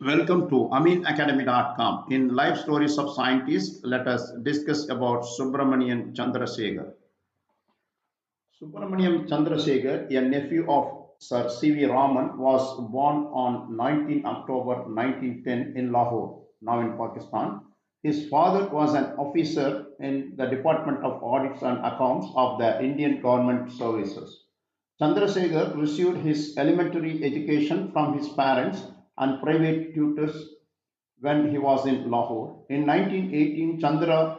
Welcome to aminacademy.com. In life stories of scientists, let us discuss about Subrahmanyan Chandrasekhar. Subramaniam Chandrasekhar, a nephew of Sir C.V. Raman, was born on 19 October 1910 in Lahore, now in Pakistan. His father was an officer in the Department of Audits and Accounts of the Indian Government Services. Chandrasekhar received his elementary education from his parents and private tutors when he was in Lahore. In 1918, Chandra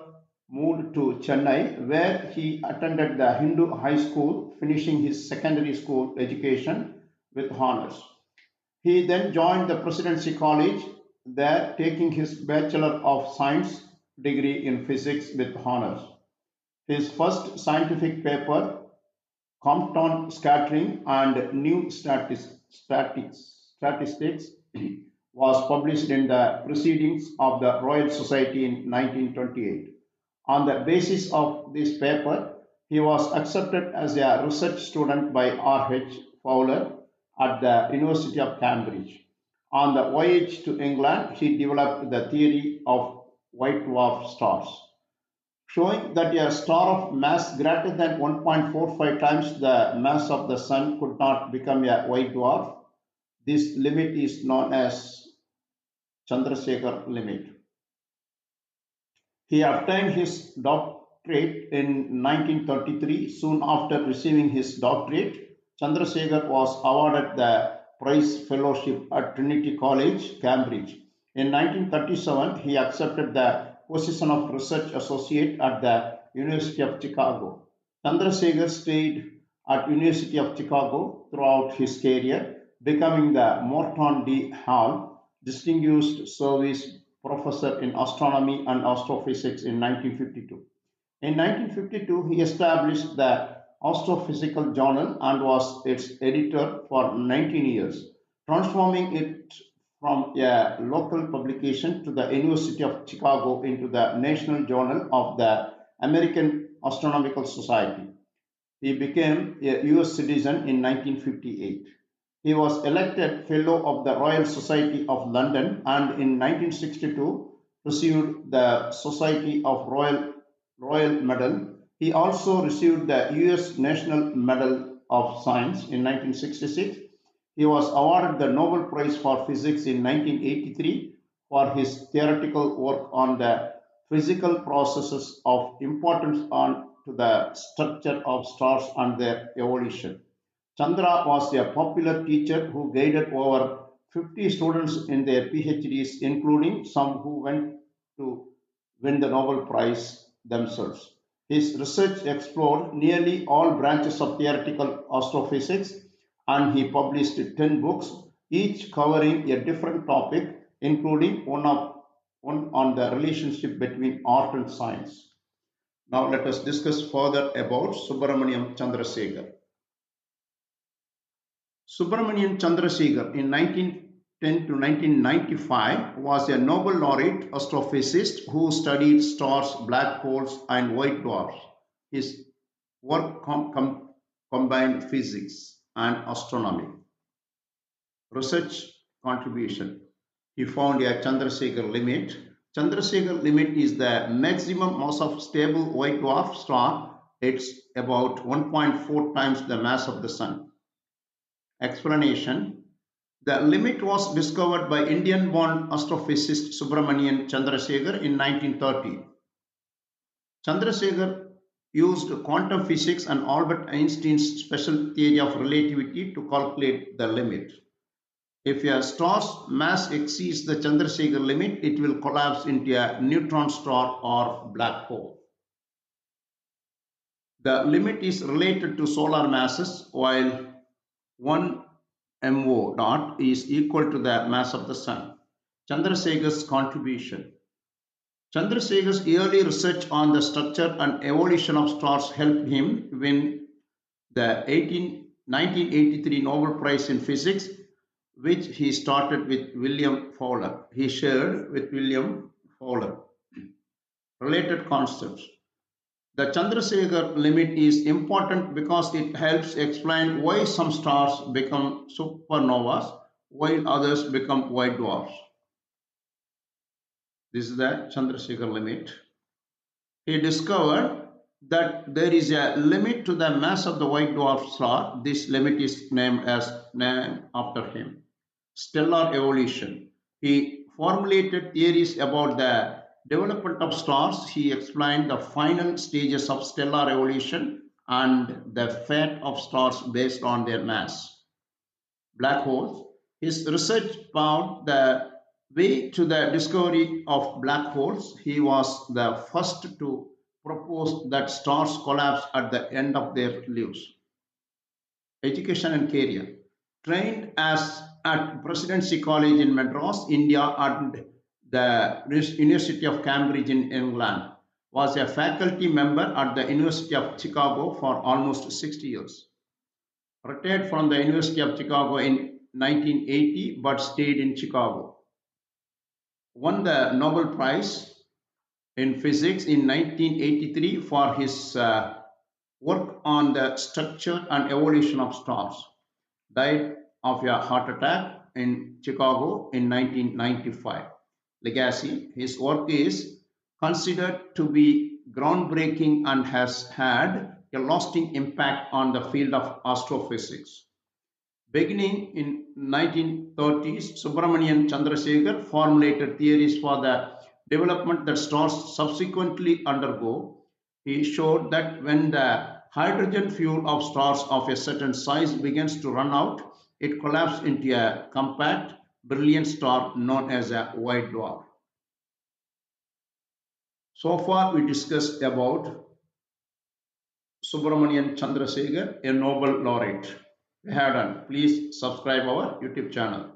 moved to Chennai, where he attended the Hindu High School, finishing his secondary school education with honors. He then joined the Presidency College, there taking his Bachelor of Science degree in physics with honors. His first scientific paper, Compton scattering and new statistics, was published in the Proceedings of the Royal Society in 1928. On the basis of this paper, he was accepted as a research student by R.H. Fowler at the University of Cambridge. On the voyage to England, he developed the theory of white dwarf stars, showing that a star of mass greater than 1.45 times the mass of the Sun could not become a white dwarf. This limit is known as Chandrasekhar limit. He obtained his doctorate in 1933. Soon after receiving his doctorate, Chandrasekhar was awarded the Prize Fellowship at Trinity College, Cambridge. In 1937, he accepted the position of Research Associate at the University of Chicago. Chandrasekhar stayed at University of Chicago throughout his career, becoming the Morton D. Hall Distinguished Service Professor in Astronomy and Astrophysics in 1952. In 1952, he established the Astrophysical Journal and was its editor for 19 years, transforming it from a local publication to the University of Chicago into the National Journal of the American Astronomical Society. He became a US citizen in 1958. He was elected Fellow of the Royal Society of London and in 1962 received the Society of Royal Medal. He also received the US National Medal of Science in 1966. He was awarded the Nobel Prize for Physics in 1983 for his theoretical work on the physical processes of importance on to the structure of stars and their evolution. Chandra was a popular teacher who guided over 50 students in their PhDs, including some who went to win the Nobel Prize themselves. His research explored nearly all branches of theoretical astrophysics, and he published 10 books, each covering a different topic, including one on the relationship between art and science. Now let us discuss further about Subramaniam Chandrasekhar. Subrahmanyan Chandrasekhar in 1910 to 1995 was a Nobel laureate astrophysicist who studied stars, black holes, and white dwarfs. His work combined physics and astronomy. Research contribution. He found a Chandrasekhar limit. Chandrasekhar limit is the maximum mass of stable white dwarf star. It's about 1.4 times the mass of the Sun. Explanation. The limit was discovered by Indian-born astrophysicist Subrahmanyan Chandrasekhar in 1930. Chandrasekhar used quantum physics and Albert Einstein's special theory of relativity to calculate the limit. If a star's mass exceeds the Chandrasekhar limit, it will collapse into a neutron star or black hole. The limit is related to solar masses, while 1 MO dot is equal to the mass of the Sun. Chandrasekhar's contribution. Chandrasekhar's early research on the structure and evolution of stars helped him win the 1983 Nobel Prize in Physics, which he started with William Fowler. He shared with William Fowler related concepts. The Chandrasekhar limit is important because it helps explain why some stars become supernovas while others become white dwarfs. This is the Chandrasekhar limit. He discovered that there is a limit to the mass of the white dwarf star. This limit is named after him. Stellar evolution. He formulated theories about the development of stars. He explained the final stages of stellar evolution and the fate of stars based on their mass. Black holes. His research found the way to the discovery of black holes. He was the first to propose that stars collapse at the end of their lives. Education and career. Trained as at Presidency College in Madras, India, and the University of Cambridge in England. Was a faculty member at the University of Chicago for almost 60 years. Retired from the University of Chicago in 1980 but stayed in Chicago. Won the Nobel Prize in Physics in 1983 for his work on the structure and evolution of stars. Died of a heart attack in Chicago in 1995. Legacy. His work is considered to be groundbreaking and has had a lasting impact on the field of astrophysics. Beginning in 1930s, Subrahmanyan Chandrasekhar formulated theories for the development that stars subsequently undergo. He showed that when the hydrogen fuel of stars of a certain size begins to run out, it collapses into a compact, brilliant star known as a white dwarf. So far, we discussed about Subramanian Chandrasekhar, a Nobel laureate. We have done. Please subscribe our YouTube channel.